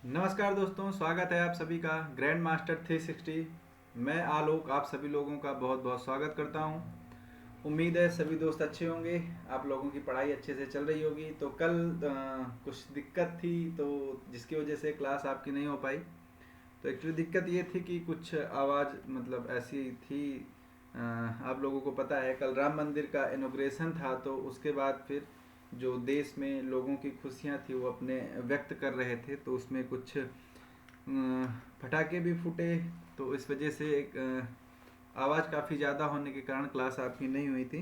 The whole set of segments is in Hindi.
नमस्कार दोस्तों, स्वागत है आप सभी का ग्रैंड मास्टर 360। मैं आलोक आप सभी लोगों का बहुत बहुत स्वागत करता हूं। उम्मीद है सभी दोस्त अच्छे होंगे, आप लोगों की पढ़ाई अच्छे से चल रही होगी। तो कल कुछ दिक्कत थी, तो जिसकी वजह से क्लास आपकी नहीं हो पाई। तो एक्चुअली दिक्कत ये थी कि कुछ आवाज़ मतलब ऐसी थी। आप लोगों को पता है कल राम मंदिर का इनॉग्रेशन था, तो उसके बाद फिर जो देश में लोगों की खुशियाँ थी वो अपने व्यक्त कर रहे थे, तो उसमें कुछ पटाखे भी फूटे। तो इस वजह से आवाज़ काफ़ी ज़्यादा होने के कारण क्लास आपकी नहीं हुई थी।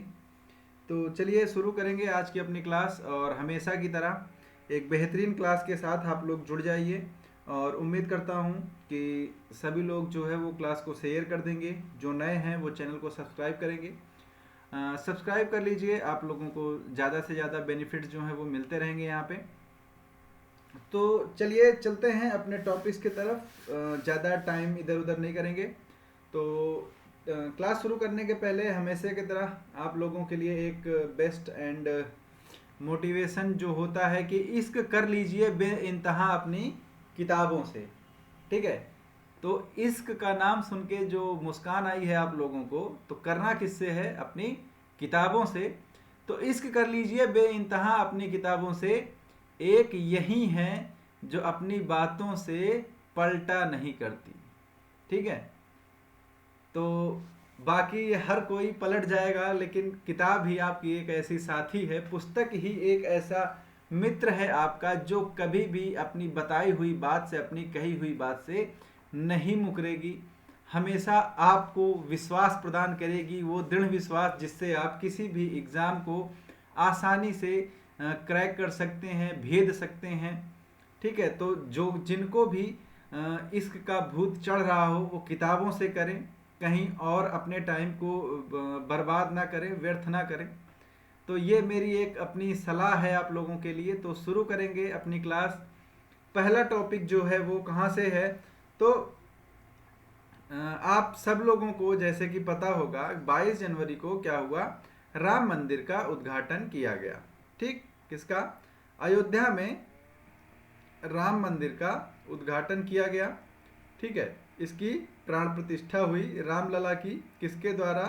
तो चलिए शुरू करेंगे आज की अपनी क्लास, और हमेशा की तरह एक बेहतरीन क्लास के साथ आप लोग जुड़ जाइए। और उम्मीद करता हूँ कि सभी लोग जो है वो क्लास को शेयर कर देंगे, जो नए हैं वो चैनल को सब्सक्राइब करेंगे। सब्सक्राइब कर लीजिए, आप लोगों को ज़्यादा से ज़्यादा बेनिफिट्स जो हैं वो मिलते रहेंगे यहाँ पे। तो चलिए चलते हैं अपने टॉपिक्स की तरफ, ज़्यादा टाइम इधर उधर नहीं करेंगे। तो क्लास शुरू करने के पहले हमेशा की तरह आप लोगों के लिए एक बेस्ट एंड मोटिवेशन जो होता है कि इश्क कर लीजिए बे इंतहा अपनी किताबों से। ठीक है, तो इश्क का नाम सुन के जो मुस्कान आई है आप लोगों को, तो करना किससे है? अपनी किताबों से। तो इश्क कर लीजिए बे इंतहा अपनी किताबों से, एक यही है जो अपनी बातों से पलटा नहीं करती। ठीक है, तो बाकी हर कोई पलट जाएगा, लेकिन किताब ही आपकी एक ऐसी साथी है, पुस्तक ही एक ऐसा मित्र है आपका, जो कभी भी अपनी बताई हुई बात से, अपनी कही हुई बात से नहीं मुकरेगी। हमेशा आपको विश्वास प्रदान करेगी, वो दृढ़ विश्वास जिससे आप किसी भी एग्ज़ाम को आसानी से क्रैक कर सकते हैं, भेद सकते हैं। ठीक है, तो जो जिनको भी इश्क का भूत चढ़ रहा हो वो किताबों से करें, कहीं और अपने टाइम को बर्बाद ना करें, व्यर्थ ना करें। तो ये मेरी एक अपनी सलाह है आप लोगों के लिए। तो शुरू करेंगे अपनी क्लास। पहला टॉपिक जो है वो कहाँ से है? तो आप सब लोगों को जैसे कि पता होगा 22 जनवरी को क्या हुआ? राम मंदिर का उद्घाटन किया गया। ठीक, किसका? अयोध्या में राम मंदिर का उद्घाटन किया गया। ठीक है, इसकी प्राण प्रतिष्ठा हुई रामलला की। किसके द्वारा?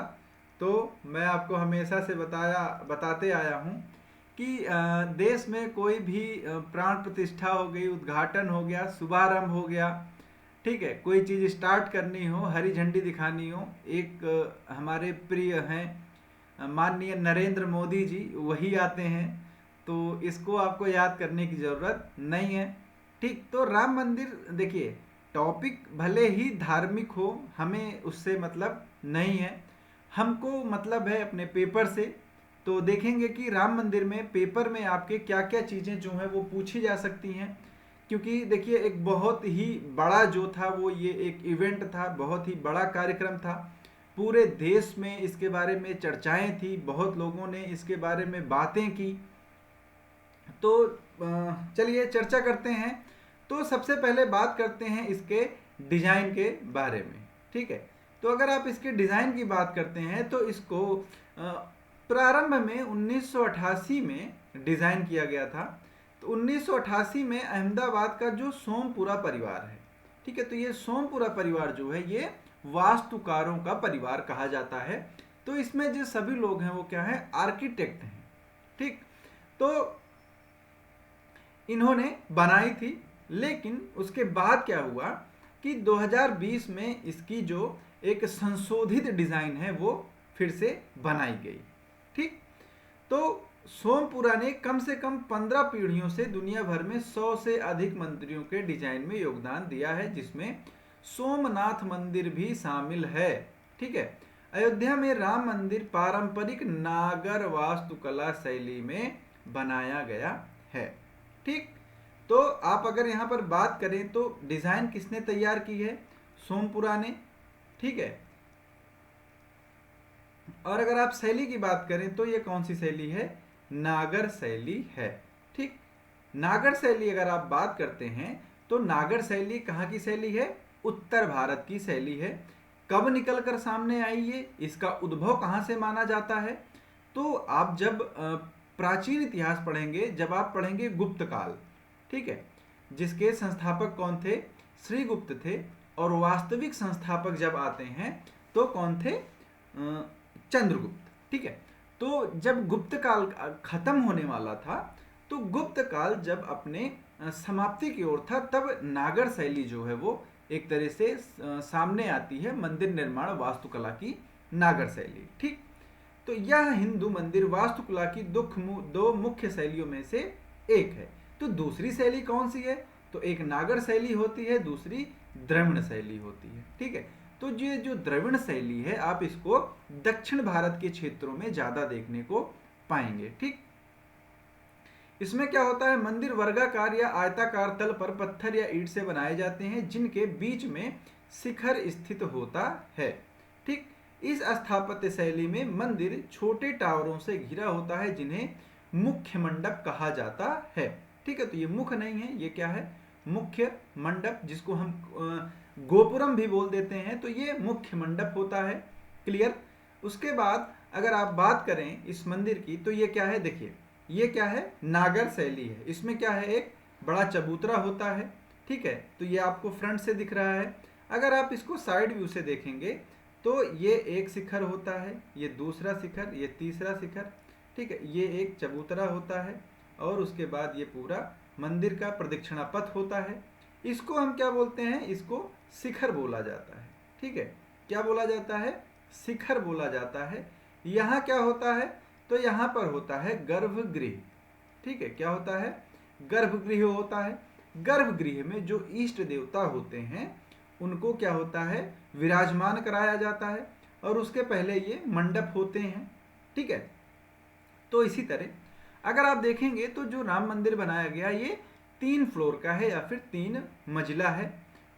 तो मैं आपको हमेशा से बताते आया हूँ कि देश में कोई भी प्राण प्रतिष्ठा हो गई, उद्घाटन हो गया, शुभारंभ हो गया, ठीक है, कोई चीज़ स्टार्ट करनी हो, हरी झंडी दिखानी हो, एक हमारे प्रिय हैं माननीय नरेंद्र मोदी जी, वही आते हैं। तो इसको आपको याद करने की ज़रूरत नहीं है। ठीक, तो राम मंदिर देखिए, टॉपिक भले ही धार्मिक हो, हमें उससे मतलब नहीं है। हमको मतलब है अपने पेपर से। तो देखेंगे कि राम मंदिर में पेपर में आपके क्या क्या चीज़ें जो हैं वो पूछी जा सकती हैं। क्योंकि देखिए एक बहुत ही बड़ा जो था वो ये एक इवेंट था, बहुत ही बड़ा कार्यक्रम था। पूरे देश में इसके बारे में चर्चाएं थी, बहुत लोगों ने इसके बारे में बातें की। तो चलिए चर्चा करते हैं। तो सबसे पहले बात करते हैं इसके डिज़ाइन के बारे में। ठीक है, तो अगर आप इसके डिज़ाइन की बात करते हैं तो इसको प्रारंभ में 1988 में डिज़ाइन किया गया था। तो 1988 में अहमदाबाद का जो सोमपुरा परिवार है, ठीक है, तो ये सोमपुरा परिवार जो है ये वास्तुकारों का परिवार कहा जाता है। तो इसमें जो सभी लोग हैं वो क्या है? आर्किटेक्ट हैं। ठीक, तो इन्होंने बनाई थी। लेकिन उसके बाद क्या हुआ कि 2020 में इसकी जो एक संशोधित डिज़ाइन है वो फिर से बनाई गई। ठीक, तो सोमपुरा ने कम से कम 15 पीढ़ियों से दुनिया भर में 100 से अधिक मंदिरों के डिजाइन में योगदान दिया है, जिसमें सोमनाथ मंदिर भी शामिल है। ठीक है, अयोध्या में राम मंदिर पारंपरिक नागर वास्तुकला शैली में बनाया गया है। ठीक, तो आप अगर यहाँ पर बात करें तो डिजाइन किसने तैयार की है? सोमपुरा ने। ठीक है, और अगर आप शैली की बात करें तो ये कौन सी शैली है? नागर शैली है। ठीक, नागर शैली अगर आप बात करते हैं तो नागर शैली कहाँ की शैली है? उत्तर भारत की शैली है। कब निकल कर सामने आई ये? इसका उद्भव कहाँ से माना जाता है? तो आप जब प्राचीन इतिहास पढ़ेंगे, जब आप पढ़ेंगे गुप्त काल, ठीक है, जिसके संस्थापक कौन थे? श्रीगुप्त थे। और वास्तविक संस्थापक जब आते हैं तो कौन थे? चंद्रगुप्त। ठीक है, तो जब गुप्त काल खत्म होने वाला था, तो गुप्त काल जब अपने समाप्ति की ओर था, तब नागर शैली जो है वो एक तरह से सामने आती है, मंदिर निर्माण वास्तुकला की नागर शैली। ठीक, तो यह हिंदू मंदिर वास्तुकला की दो मुख्य शैलियों में से एक है। तो दूसरी शैली कौन सी है? तो एक नागर शैली होती है, दूसरी द्रविड़ शैली होती है। ठीक है, तो ये जो द्रविड़ शैली है, आप इसको दक्षिण भारत के क्षेत्रों में ज्यादा देखने को पाएंगे। ठीक, इसमें क्या होता है? मंदिर वर्गाकार या आयताकार तल पर पत्थर या ईंट से बनाए जाते हैं, जिनके बीच में शिखर स्थित होता है। ठीक, इस स्थापत्य शैली में मंदिर छोटे टावरों से घिरा होता है, जिन्हें मुख्य मंडप कहा जाता है। ठीक है, तो ये मुख्य नहीं है, ये क्या है? मुख्य मंडप, जिसको हम गोपुरम भी बोल देते हैं। तो ये मुख्य मंडप होता है। क्लियर? उसके बाद अगर आप बात करें इस मंदिर की, तो ये क्या है? देखिए, ये क्या है? नागर शैली है। इसमें क्या है? एक बड़ा चबूतरा होता है। ठीक है, तो ये आपको फ्रंट से दिख रहा है। अगर आप इसको साइड व्यू से देखेंगे तो ये एक शिखर होता है, ये दूसरा शिखर, ये तीसरा शिखर। ठीक है, ये एक चबूतरा होता है, और उसके बाद ये पूरा मंदिर का प्रदक्षिणा पथ होता है। इसको हम क्या बोलते हैं? इसको शिखर बोला जाता है। ठीक है, क्या बोला जाता है? शिखर बोला जाता है। यहाँ क्या होता है? तो यहाँ पर होता है गर्भगृह। ठीक है, क्या होता है? गर्भगृह होता है। गर्भगृह में जो इष्ट देवता होते हैं उनको क्या होता है? विराजमान कराया जाता है, और उसके पहले ये मंडप होते हैं। ठीक है, तो इसी तरह अगर आप देखेंगे तो जो राम मंदिर बनाया गया, ये 3 फ्लोर का है या फिर 3 मंजिला है।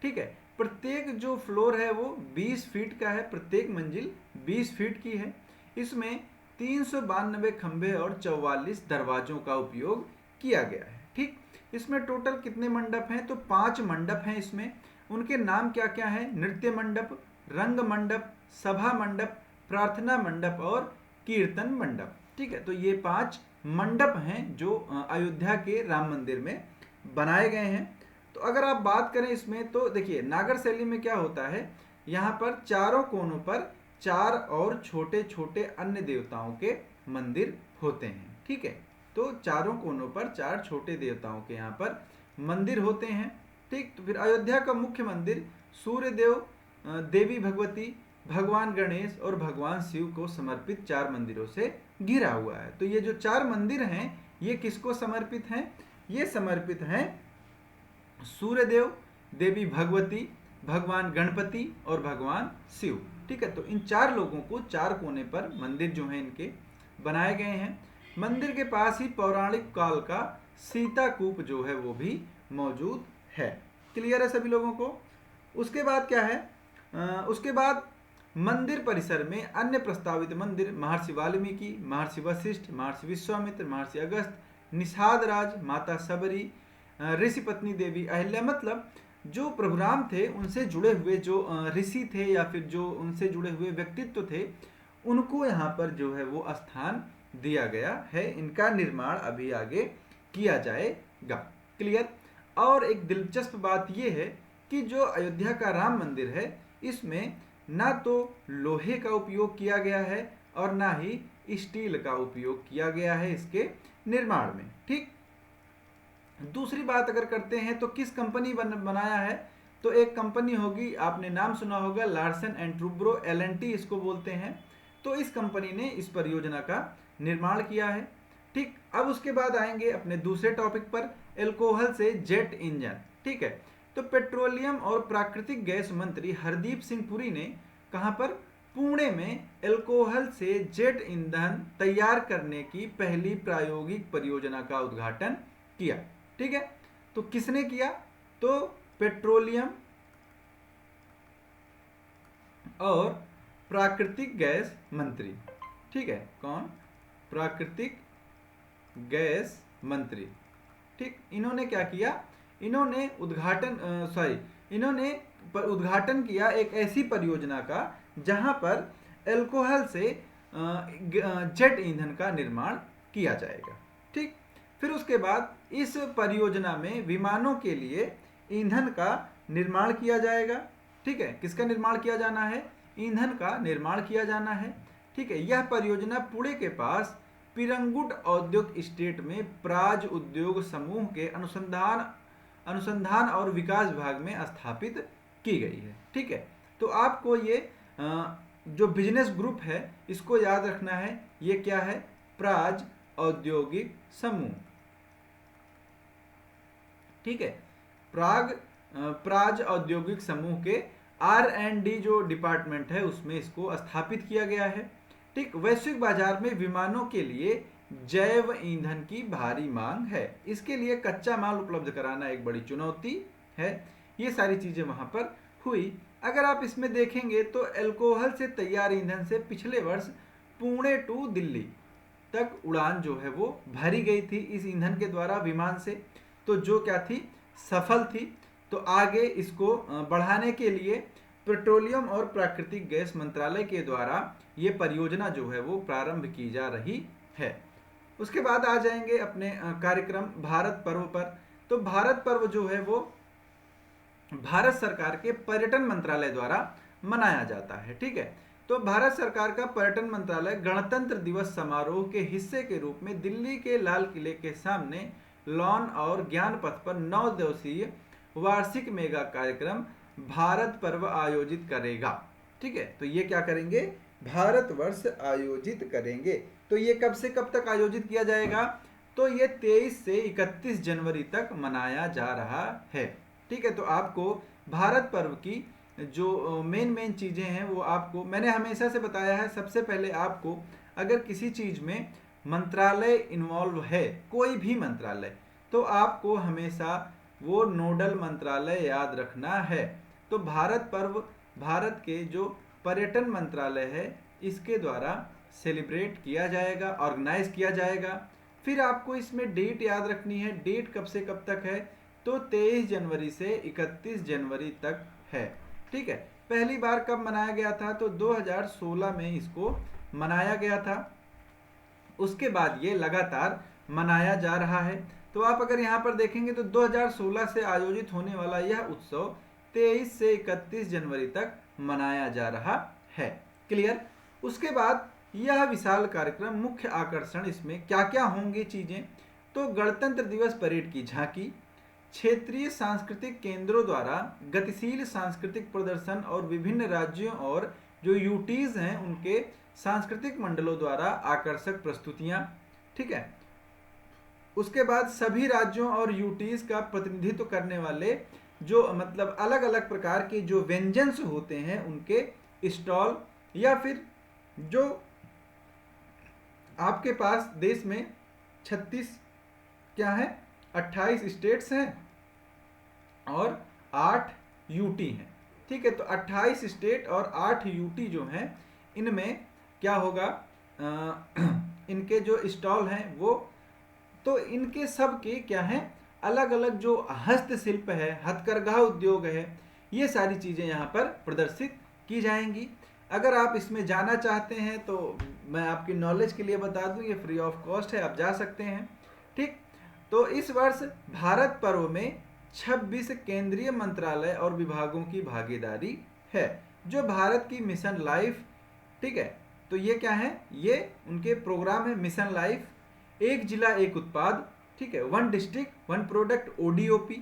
ठीक है, प्रत्येक जो फ्लोर है वो 20 फीट का है, प्रत्येक मंजिल 20 फीट की है। इसमें 392 खंभे और 44 दरवाजों का उपयोग किया गया है। ठीक, इसमें टोटल कितने मंडप हैं? तो 5 मंडप हैं इसमें। उनके नाम क्या क्या हैं? नृत्य मंडप, रंग मंडप, सभा मंडप, प्रार्थना मंडप और कीर्तन मंडप। ठीक है, तो ये 5 मंडप हैं जो अयोध्या के राम मंदिर में बनाए गए हैं। तो अगर आप बात करें इसमें, तो देखिए नागर शैली में क्या होता है? यहाँ पर चारों कोनों पर 4 और छोटे छोटे अन्य देवताओं के मंदिर होते हैं। ठीक है, तो चारों कोनों पर 4 छोटे देवताओं के यहाँ पर मंदिर होते हैं। ठीक, तो फिर अयोध्या का मुख्य मंदिर सूर्यदेव, देवी भगवती, भगवान गणेश और भगवान शिव को समर्पित 4 मंदिरों से घिरा हुआ है। तो ये जो 4 मंदिर हैं, ये किसको समर्पित हैं? ये समर्पित हैं सूर्यदेव, देवी भगवती, भगवान गणपति और भगवान शिव। ठीक है, तो इन 4 लोगों को 4 कोने पर मंदिर जो हैं इनके बनाए गए हैं। मंदिर के पास ही पौराणिक काल का सीता कूप जो है वो भी मौजूद है। क्लियर है सभी लोगों को? उसके बाद क्या है? उसके बाद मंदिर परिसर में अन्य प्रस्तावित मंदिर महर्षि वाल्मीकि, महर्षि वशिष्ठ, महर्षि विश्वामित्र, महर्षि अगस्त, निषाद राज, माता सबरी, ऋषि पत्नी देवी अहिल्या, मतलब जो प्रभु राम थे उनसे जुड़े हुए जो ऋषि थे या फिर जो उनसे जुड़े हुए व्यक्तित्व थे, उनको यहाँ पर जो है वो स्थान दिया गया है। इनका निर्माण अभी आगे किया जाएगा। क्लियर? और एक दिलचस्प बात यह है कि जो अयोध्या का राम मंदिर है, इसमें ना तो लोहे का उपयोग किया गया है और ना ही स्टील का उपयोग किया गया है इसके निर्माण में। ठीक, दूसरी बात अगर करते हैं तो किस कंपनी बनाया है? तो एक कंपनी होगी, आपने नाम सुना होगा, लार्सन एंड टूब्रो, LNT इसको बोलते हैं। तो इस कंपनी ने इस परियोजना का निर्माण किया है। ठीक, अब उसके बाद आएंगे अपने दूसरे टॉपिक पर, एल्कोहल से जेट इंजन। ठीक है, तो पेट्रोलियम और प्राकृतिक गैस मंत्री हरदीप सिंह पुरी ने कहां पर? पुणे में एल्कोहल से जेट ईंधन तैयार करने की पहली प्रायोगिक परियोजना का उद्घाटन किया। ठीक है, तो किसने किया? तो पेट्रोलियम और प्राकृतिक गैस मंत्री। ठीक है, कौन? प्राकृतिक गैस मंत्री। ठीक, इन्होंने क्या किया? इन्होंने उद्घाटन किया एक ऐसी परियोजना का जहां पर एल्कोहल से जेट ईंधन का निर्माण किया जाएगा। ठीक, फिर उसके बाद इस परियोजना में विमानों के लिए ईंधन का निर्माण किया जाएगा। ठीक है, किसका निर्माण किया जाना है? ईंधन का निर्माण किया जाना है। ठीक है, यह परियोजना पुणे के पास पिरंगुट औद्योगिक स्टेट में प्राज उद्योग समूह के अनुसंधान और विकास विभाग में स्थापित की गई है। ठीक है, तो आपको ये जो बिजनेस ग्रुप है इसको याद रखना है। ये क्या है? प्राज औद्योगिक समूह। ठीक है, प्राज औद्योगिक समूह के R&D जो डिपार्टमेंट है उसमें इसको स्थापित किया गया है। ठीक, वैश्विक बाजार में विमानों के लिए जैव ईंधन की भारी मांग है। इसके लिए कच्चा माल उपलब्ध कराना एक बड़ी चुनौती है। ये सारी चीजें वहां पर हुई। अगर आप इसमें देखेंगे तो अल्कोहल से तैयार ईंधन से पिछले वर्ष पुणे टू दिल्ली तक उड़ान जो है वो भरी गई थी इस ईंधन के द्वारा विमान से, तो जो क्या थी? सफल थी। तो आगे इसको बढ़ाने के लिए पेट्रोलियम और प्राकृतिक गैस मंत्रालय के द्वारा ये परियोजना जो है वो प्रारंभ की जा रही है। उसके बाद आ जाएंगे अपने कार्यक्रम भारत पर्व पर। तो भारत पर्व जो है वो भारत सरकार के पर्यटन मंत्रालय द्वारा मनाया जाता है। ठीक है, तो भारत सरकार का पर्यटन मंत्रालय गणतंत्र दिवस समारोह के हिस्से के रूप में दिल्ली के लाल किले के सामने लॉन और ज्ञान पथ पर 9 दिवसीय वार्षिक मेगा कार्यक्रम भारत पर्व आयोजित करेगा। ठीक है, तो ये क्या करेंगे? भारत वर्ष आयोजित करेंगे। तो ये कब से कब तक आयोजित किया जाएगा? तो ये 23 से 31 जनवरी तक मनाया जा रहा है। ठीक है, तो आपको भारत पर्व की जो मेन चीजें हैं वो आपको मैंने हमेशा से बताया है। सबसे पहले आपको अगर किसी चीज में मंत्रालय इन्वॉल्व है, कोई भी मंत्रालय, तो आपको हमेशा वो नोडल मंत्रालय याद रखना है। तो भारत पर्व भारत के जो पर्यटन मंत्रालय है इसके द्वारा सेलिब्रेट किया जाएगा, ऑर्गेनाइज किया जाएगा। फिर आपको इसमें डेट याद रखनी है। डेट कब से कब तक है? तो 23 जनवरी से 31 जनवरी तक है। ठीक है, पहली बार कब मनाया गया था? तो 2016 में इसको मनाया गया था। उसके बाद ये लगातार मनाया जा रहा है। तो आप अगर यहाँ पर देखेंगे तो 2016 से आयोजित होने वाला यह उत्सव 23 से 31 जनवरी तक मनाया जा रहा है। क्लियर? उसके बाद यह विशाल कार्यक्रम मुख्य आकर्षण इसमें क्या क्या होंगे चीजें? तो गणतंत्र दिवस परेड की झांकी, क्षेत्रीय सांस्कृतिक केंद्रों द्वारा गतिशील सांस्कृतिक प्रदर्शन और विभिन्न राज्यों और जो यूटीज हैं उनके सांस्कृतिक मंडलों द्वारा आकर्षक प्रस्तुतियां। ठीक है, उसके बाद सभी राज्यों और यूटीज का प्रतिनिधित्व करने वाले जो मतलब अलग अलग प्रकार के जो व्यंजन होते हैं उनके स्टॉल, या फिर जो आपके पास देश में 36 क्या है 28 स्टेट्स हैं और 8 यूटी हैं। ठीक है, तो 28 स्टेट और 8 यूटी जो हैं इनमें क्या होगा इनके जो स्टॉल हैं वो, तो इनके सब के क्या हैं अलग अलग जो हस्तशिल्प है, हथकरघा उद्योग है, ये सारी चीज़ें यहाँ पर प्रदर्शित की जाएंगी। अगर आप इसमें जाना चाहते हैं तो मैं आपकी नॉलेज के लिए बता दूं ये फ्री ऑफ कॉस्ट है, आप जा सकते हैं। ठीक, तो इस वर्ष भारत पर्व में 26 केंद्रीय मंत्रालय और विभागों की भागीदारी है जो भारत की मिशन लाइफ। ठीक है, तो ये क्या है? ये उनके प्रोग्राम है मिशन लाइफ, एक जिला एक उत्पाद। ठीक है, 1 डिस्ट्रिक्ट 1 प्रोडक्ट ODOP,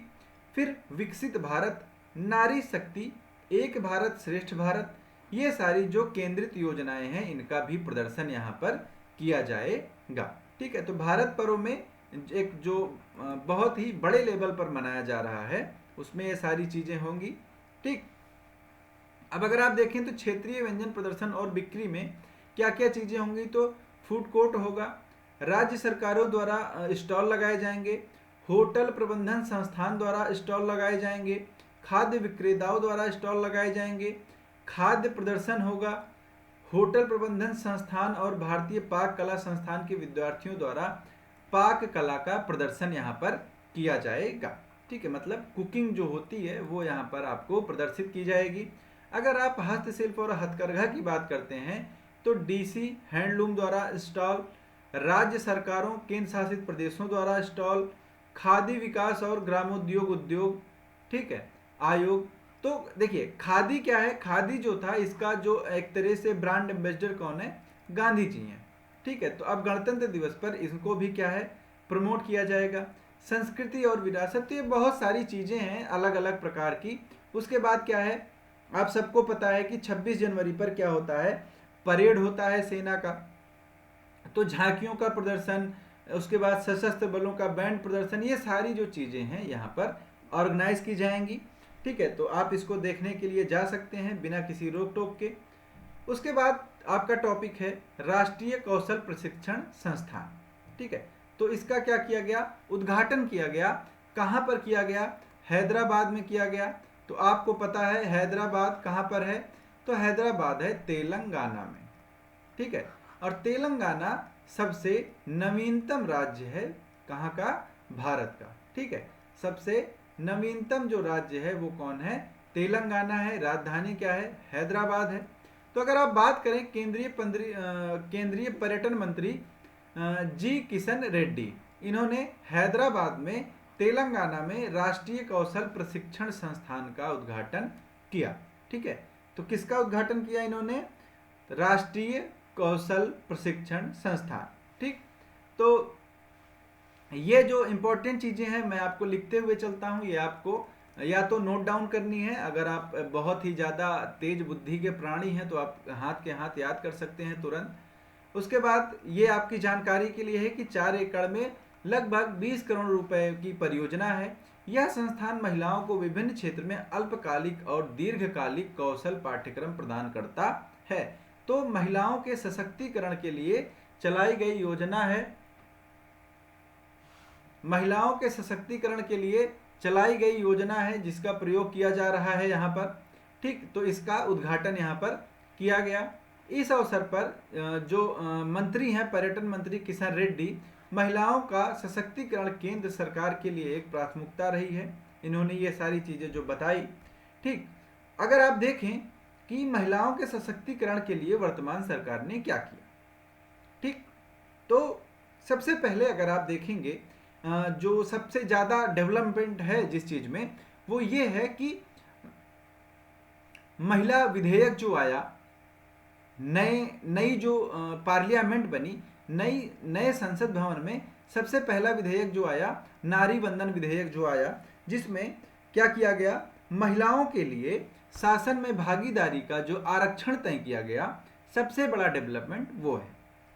फिर विकसित भारत, नारी शक्ति, एक भारत श्रेष्ठ भारत, ये सारी जो केंद्रित योजनाएं हैं इनका भी प्रदर्शन यहाँ पर किया जाएगा। ठीक है, तो भारत पर्व में एक जो बहुत ही बड़े लेवल पर मनाया जा रहा है उसमें ये सारी चीजें होंगी। ठीक, अब अगर आप देखें तो क्षेत्रीय व्यंजन प्रदर्शन और बिक्री में क्या क्या चीजें होंगी, तो फूड कोर्ट होगा, राज्य सरकारों द्वारा स्टॉल लगाए जाएंगे, होटल प्रबंधन संस्थान द्वारा स्टॉल लगाए जाएंगे, खाद्य विक्रेताओं द्वारा स्टॉल लगाए जाएंगे, खाद्य प्रदर्शन होगा, होटल प्रबंधन संस्थान और भारतीय पाक कला संस्थान के विद्यार्थियों द्वारा पाक कला का प्रदर्शन यहाँ पर किया जाएगा। ठीक है, मतलब कुकिंग जो होती है वो यहाँ पर आपको प्रदर्शित की जाएगी। अगर आप हस्तशिल्प और हथकरघा की बात करते हैं तो DC हैंडलूम द्वारा स्टॉल, राज्य सरकारों केंद्र शासित प्रदेशों द्वारा स्टॉल, खादी विकास और ग्रामोद्योग उद्योग, ठीक है, आयोग। तो देखिए खादी क्या है, खादी जो था इसका जो एक तरह से ब्रांड एम्बेसडर कौन है, गांधी जी हैं, ठीक है। तो अब गणतंत्र दिवस पर इनको भी क्या है, प्रमोट किया जाएगा। संस्कृति और विरासत, तो ये बहुत सारी चीजें हैं अलग अलग प्रकार की। उसके बाद क्या है, आप सबको पता है कि 26 जनवरी पर क्या होता है, परेड होता है सेना का, तो झांकियों का प्रदर्शन, उसके बाद सशस्त्र बलों का बैंड प्रदर्शन, ये सारी जो चीजें हैं यहाँ पर ऑर्गेनाइज की जाएंगी, ठीक है। तो आप इसको देखने के लिए जा सकते हैं बिना किसी रोक टोक के। उसके बाद आपका टॉपिक है राष्ट्रीय कौशल प्रशिक्षण संस्थान, ठीक है। तो इसका क्या किया गया, उद्घाटन किया गया। कहाँ पर किया गया, हैदराबाद में किया गया। तो आपको पता है हैदराबाद कहाँ पर है, तो हैदराबाद है तेलंगाना में, ठीक है। और तेलंगाना सबसे नवीनतम राज्य है, कहाँ का, भारत का, ठीक है। सबसे नवीनतम जो राज्य है वो कौन है, तेलंगाना है। राजधानी क्या है, हैदराबाद है। तो अगर आप बात करें केंद्रीय पर्यटन मंत्री जी किशन रेड्डी, इन्होंने हैदराबाद में तेलंगाना में राष्ट्रीय कौशल प्रशिक्षण संस्थान का उद्घाटन किया, ठीक है। तो किसका उद्घाटन किया इन्होंने, राष्ट्रीय कौशल प्रशिक्षण संस्थान, ठीक। तो ये जो इंपॉर्टेंट चीजें हैं मैं आपको लिखते हुए चलता हूं, ये आपको या तो नोट डाउन करनी है, अगर आप बहुत ही ज्यादा तेज बुद्धि के प्राणी हैं तो आप हाथ के हाथ याद कर सकते हैं तुरंत। उसके बाद ये आपकी जानकारी के लिए है कि 4 एकड़ में लगभग 20 करोड़ रुपए की परियोजना है। यह संस्थान महिलाओं को विभिन्न क्षेत्र में अल्पकालिक और दीर्घकालिक कौशल पाठ्यक्रम प्रदान करता है। तो महिलाओं के सशक्तिकरण के लिए चलाई गई योजना है, महिलाओं के सशक्तिकरण के लिए चलाई गई योजना है जिसका प्रयोग किया जा रहा है यहाँ पर, ठीक। तो इसका उद्घाटन यहाँ पर किया गया। इस अवसर पर जो मंत्री हैं पर्यटन मंत्री किशन रेड्डी, महिलाओं का सशक्तिकरण केंद्र सरकार के लिए एक प्राथमिकता रही है, इन्होंने ये सारी चीजें जो बताई, ठीक। अगर आप देखें कि महिलाओं के सशक्तिकरण के लिए वर्तमान सरकार ने क्या किया, ठीक। तो सबसे पहले अगर आप देखेंगे जो सबसे ज्यादा डेवलपमेंट है जिस चीज में, वो ये है कि महिला विधेयक जो आया, नई जो पार्लियामेंट बनी, नए संसद भवन में सबसे पहला विधेयक जो आया, नारी वंदन विधेयक जो आया, जिसमें क्या किया गया, महिलाओं के लिए शासन में भागीदारी का जो आरक्षण तय किया गया, सबसे बड़ा डेवलपमेंट वो है,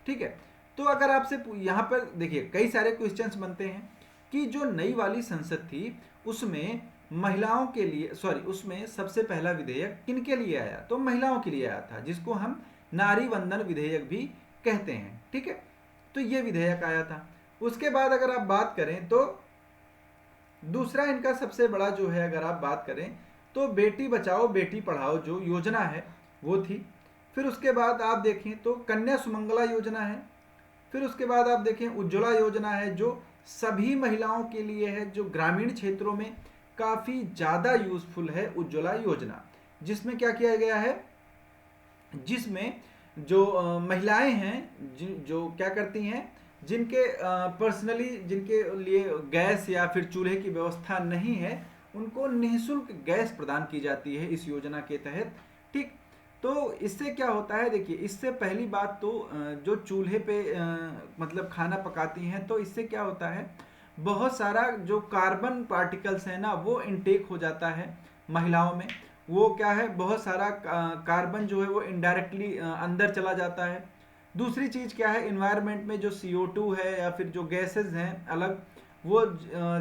ठीक है। तो अगर आपसे यहाँ पर देखिए कई सारे क्वेश्चंस बनते हैं कि जो नई वाली संसद थी उसमें महिलाओं के लिए, उसमें सबसे पहला विधेयक किनके लिए आया, तो महिलाओं के लिए आया था, जिसको हम नारी वंदन विधेयक भी कहते हैं, ठीक है। तो ये विधेयक आया था। उसके बाद अगर आप बात करें तो दूसरा इनका सबसे बड़ा जो है, अगर आप बात करें तो बेटी बचाओ बेटी पढ़ाओ जो योजना है वो थी। फिर उसके बाद आप देखें तो कन्या सुमंगला योजना है। फिर उसके बाद आप देखें उज्ज्वला योजना है जो सभी महिलाओं के लिए है, जो ग्रामीण क्षेत्रों में काफ़ी ज़्यादा यूजफुल है उज्ज्वला योजना, जिसमें क्या किया गया है, जिसमें जो महिलाएं हैं जो क्या करती हैं, जिनके पर्सनली जिनके लिए गैस या फिर चूल्हे की व्यवस्था नहीं है, उनको निःशुल्क गैस प्रदान की जाती है इस योजना के तहत, ठीक। तो इससे क्या होता है, देखिए इससे पहली बात तो जो चूल्हे पे मतलब खाना पकाती हैं, तो इससे क्या होता है, बहुत सारा जो कार्बन पार्टिकल्स है ना वो इनटेक हो जाता है महिलाओं में। वो क्या है, बहुत सारा कार्बन जो है वो इनडायरेक्टली अंदर चला जाता है। दूसरी चीज़ क्या है, इन्वायरमेंट में जो CO2 है या फिर जो गैसेस हैं अलग, वो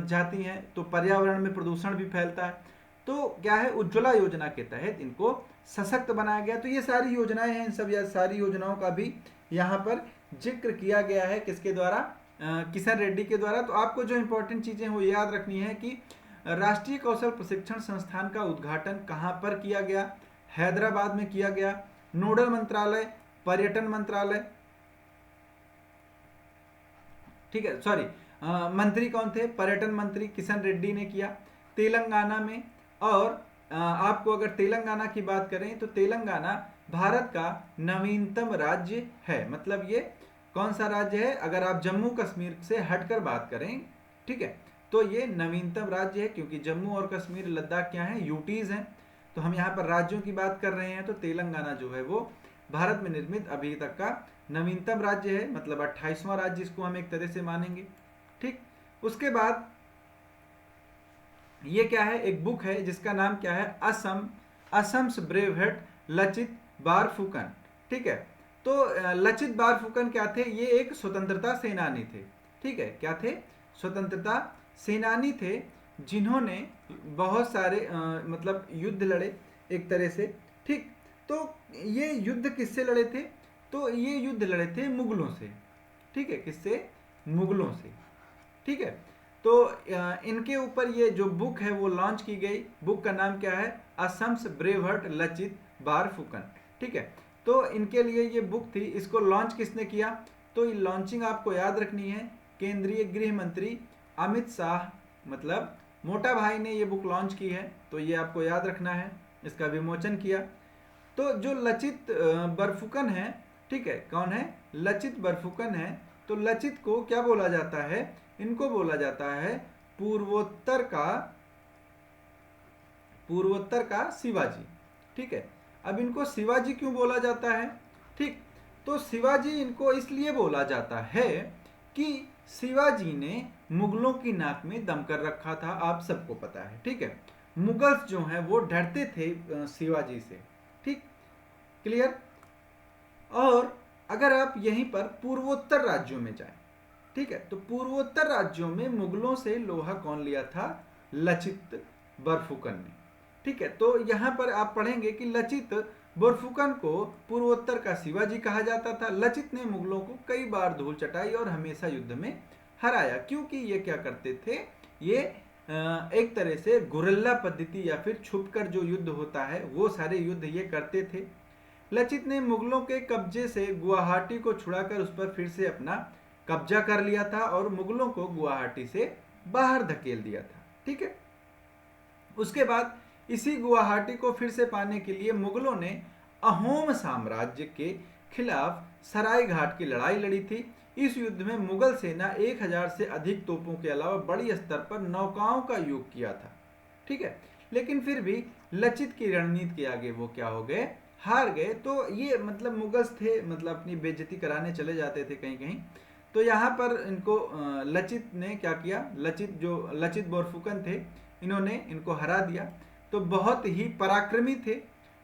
जाती हैं, तो पर्यावरण में प्रदूषण भी फैलता है। तो क्या है, उज्ज्वला योजना के तहत इनको सशक्त बनाया गया। तो ये सारी योजनाएं हैं, इन सब या सारी योजनाओं का भी यहाँ पर जिक्र किया गया है, किसके द्वारा, किशन रेड्डी के द्वारा। तो आपको जो इंपॉर्टेंट चीज़ें वो याद रखनी है कि राष्ट्रीय कौशल प्रशिक्षण संस्थान का उद्घाटन कहाँ पर किया गया, हैदराबाद में किया गया। नोडल मंत्रालय पर्यटन मंत्रालय, ठीक है, मंत्री कौन थे, पर्यटन मंत्री किशन रेड्डी ने किया तेलंगाना में। और आपको अगर तेलंगाना की बात करें तो तेलंगाना भारत का नवीनतम राज्य है, मतलब ये कौन सा राज्य है? अगर आप जम्मू कश्मीर से हटकर बात करें, ठीक है, तो ये नवीनतम राज्य है, क्योंकि जम्मू और कश्मीर, लद्दाख क्या है? यूटीज हैं। तो हम यहाँ पर राज्यों की बात कर रहे हैं, तो तेलंगाना जो है वो भारत में निर्मित अभी तक का नवीनतम राज्य है, मतलब 28वां राज्य इसको हम एक तरह से मानेंगे। ठीक, उसके बाद ये क्या है? एक बुक है जिसका नाम क्या है? असम्स ब्रेवहेट लचित बारफुकन। ठीक है, तो लचित बारफुकन क्या थे? ये एक स्वतंत्रता सेनानी थे। ठीक है, क्या थे? स्वतंत्रता सेनानी थे, जिन्होंने बहुत सारे मतलब युद्ध लड़े एक तरह से। ठीक, तो ये युद्ध किससे लड़े थे? तो ये युद्ध लड़े थे मुगलों से। ठीक है, किससे? मुगलों से। ठीक है, तो इनके ऊपर ये जो बुक है वो लॉन्च की गई। बुक का नाम क्या है? असम्स ब्रेवहर्ट लचित बारफुकन। ठीक है, तो इनके लिए ये बुक थी। इसको लॉन्च किसने किया? तो ये लॉन्चिंग आपको याद रखनी है, केंद्रीय गृह मंत्री अमित शाह, मतलब मोटा भाई ने ये बुक लॉन्च की है, तो ये आपको याद रखना है। इसका विमोचन किया। तो जो लचित बरफुकन है, ठीक है, कौन है? लचित बरफुकन है। तो लचित को क्या बोला जाता है? इनको बोला जाता है पूर्वोत्तर का शिवाजी। ठीक है, अब इनको शिवाजी क्यों बोला जाता है? ठीक, तो शिवाजी इनको इसलिए बोला जाता है कि शिवाजी ने मुगलों की नाक में दम कर रखा था, आप सबको पता है। ठीक है, मुगल्स जो हैं वो डरते थे शिवाजी से। ठीक, क्लियर? और अगर आप यहीं पर पूर्वोत्तर राज्यों में जाएं, ठीक है, तो पूर्वोत्तर राज्यों में मुगलों से लोहा कौन लिया था? लचित बरफुकन ने। ठीक है, तो यहां पर आप पढ़ेंगे कि लचित बरफुकन को पूर्वोत्तर का शिवाजी कहा जाता था। लचित ने मुगलों को कई बार धूल चटाई और हमेशा युद्ध में हराया, क्योंकि ये क्या करते थे? ये एक तरह से गुरिल्ला पद्धति या फिर छुपकर जो युद्ध होता है वो सारे युद्ध ये करते थे। लचित ने मुगलों के कब्जे से गुवाहाटी को छुड़ाकर उस पर फिर से अपना कब्जा कर लिया था और मुगलों को गुवाहाटी से बाहर धकेल दिया था। ठीक है, उसके बाद इसी गुवाहाटी को फिर से पाने के लिए मुगलों ने अहोम साम्राज्य के खिलाफ सरायघाट की लड़ाई लड़ी थी। इस युद्ध में मुगल सेना 1000 से अधिक तोपों के अलावा बड़ी स्तर पर नौकाओं का उपयोग किया था। ठीक है, लेकिन फिर भी लचित की रणनीति के आगे वो क्या हो गए? हार गए। तो ये मतलब मुगल्स थे, मतलब अपनी बेइज्जती कराने चले जाते थे कहीं कहीं। तो यहाँ पर इनको लचित ने क्या किया? लचित बोरफुकन थे, इन्होंने इनको हरा दिया। तो बहुत ही पराक्रमी थे।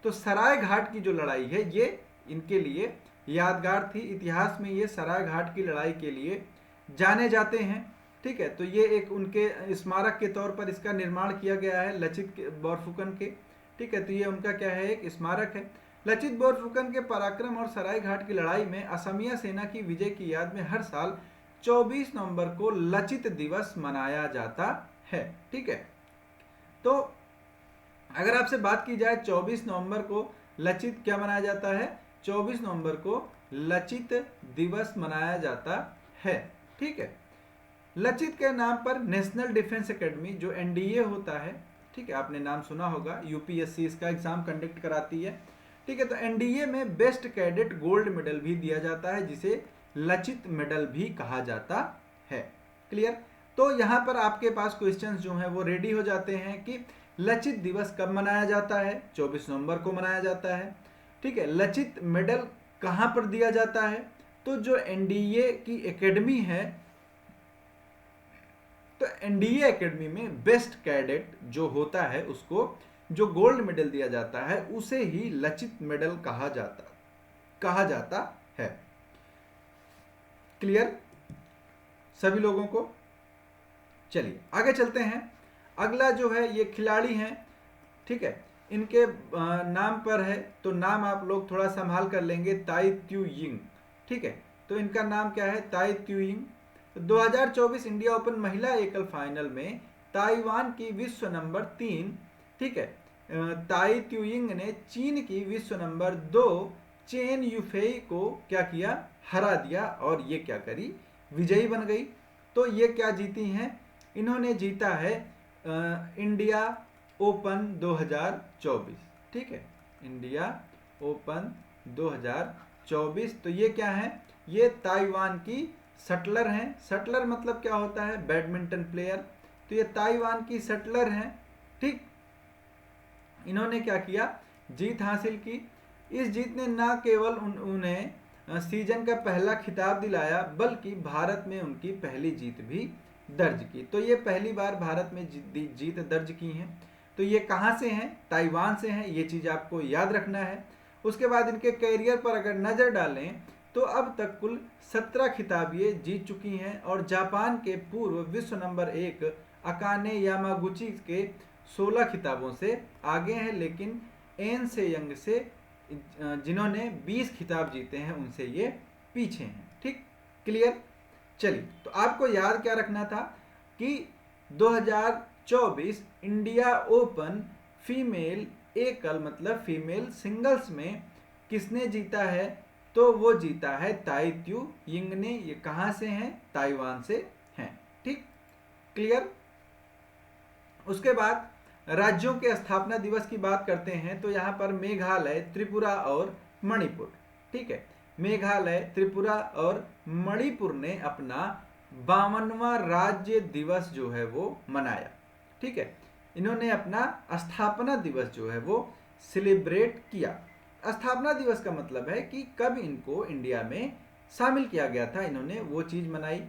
तो सराय घाट की जो लड़ाई है ये इनके लिए यादगार थी। इतिहास में ये सराय घाट की लड़ाई के लिए जाने जाते हैं। ठीक है, तो ये एक उनके स्मारक के तौर पर इसका निर्माण किया गया है लचित बोरफुकन के। ठीक है, तो ये उनका क्या है? एक स्मारक है। लचित बोरफुकन के पराक्रम और सराय घाट की लड़ाई में असमिया सेना की विजय की याद में हर साल 24 नवंबर को लचित दिवस मनाया जाता है। ठीक है, तो अगर आपसे बात की जाए 24 नवंबर को लचित क्या मनाया जाता है? 24 नवंबर को लचित दिवस मनाया जाता है। ठीक है, लचित के नाम पर नेशनल डिफेंस एकेडमी जो एनडीए होता है, ठीक है, आपने नाम सुना होगा, यूपीएससी इसका एग्जाम कंडक्ट कराती है। ठीक है, तो एनडीए में बेस्ट कैडेट गोल्ड मेडल भी दिया जाता है, जिसे लचित मेडल भी कहा जाता है। क्लियर? तो यहाँ पर आपके पास क्वेश्चंस जो हैं वो रेडी हो जाते हैं कि लचित दिवस कब मनाया जाता है? 24 नवंबर को मनाया जाता है। ठीक है, लचित मेडल कहाँ पर दिया जाता है? तो जो एनडीए की एकेडमी है, तो एनडीए एकेडमी में बेस्ट कैडेट जो होता है उसको जो गोल्ड मेडल दिया जाता है उसे ही लचित मेडल कहा जाता है। क्लियर सभी लोगों को? चलिए आगे चलते हैं। अगला जो है ये खिलाड़ी हैं। ठीक है, इनके नाम पर है, तो नाम आप लोग थोड़ा संभाल कर लेंगे। ताई त्यू यिंग। ठीक है, तो इनका नाम क्या है? ताई त्यू यिंग। 2024 इंडिया ओपन महिला एकल फाइनल में ताइवान की विश्व नंबर 3, ठीक है, ताई त्यू यिंग ने चीन की विश्व नंबर 2 चेन युफेई को क्या किया? हरा दिया और ये क्या करी? विजयी बन गई। तो ये क्या जीती हैं? इन्होंने जीता है इंडिया ओपन 2024। ठीक है, इंडिया ओपन 2024। 2024। तो ये क्या है, ये ताइवान की शटलर हैं। शटलर मतलब क्या होता है, बैडमिंटन प्लेयर। तो ये ताइवान की शटलर हैं। ठीक, इन्होंने क्या किया, जीत हासिल की। इस जीत ने न केवल उन्हें सीजन का पहला खिताब दिलाया, बल्कि भारत में उनकी पहली जीत भी दर्ज की। तो ये पहली बार भारत में जीत दर्ज की हैं। तो ये कहाँ से हैं, ताइवान से हैं, ये चीज़ आपको याद रखना है। उसके बाद इनके कैरियर पर अगर नज़र डालें तो अब तक कुल 17 खिताब ये जीत चुकी हैं और जापान के पूर्व विश्व नंबर 1 अकाने यामागुची के 16 खिताबों से आगे हैं, लेकिन एन से यंग से जिन्होंने 20 खिताब जीते हैं उनसे ये पीछे हैं। ठीक, क्लियर। चलिए, तो आपको याद क्या रखना था कि 2024 इंडिया ओपन फीमेल एकल मतलब फीमेल सिंगल्स में किसने जीता है, तो वो जीता है ताई त्यू यिंग ने। ये कहाँ से हैं, ताइवान से हैं। ठीक, क्लियर। उसके बाद राज्यों के स्थापना दिवस की बात करते हैं तो यहाँ पर मेघालय, त्रिपुरा और मणिपुर। ठीक है, मेघालय, त्रिपुरा और मणिपुर ने अपना 52वां राज्य दिवस जो है वो मनाया। ठीक है, इन्होंने अपना स्थापना दिवस जो है वो सेलिब्रेट किया। स्थापना दिवस का मतलब है कि कब इनको इंडिया में शामिल किया गया था, इन्होंने वो चीज़ मनाई।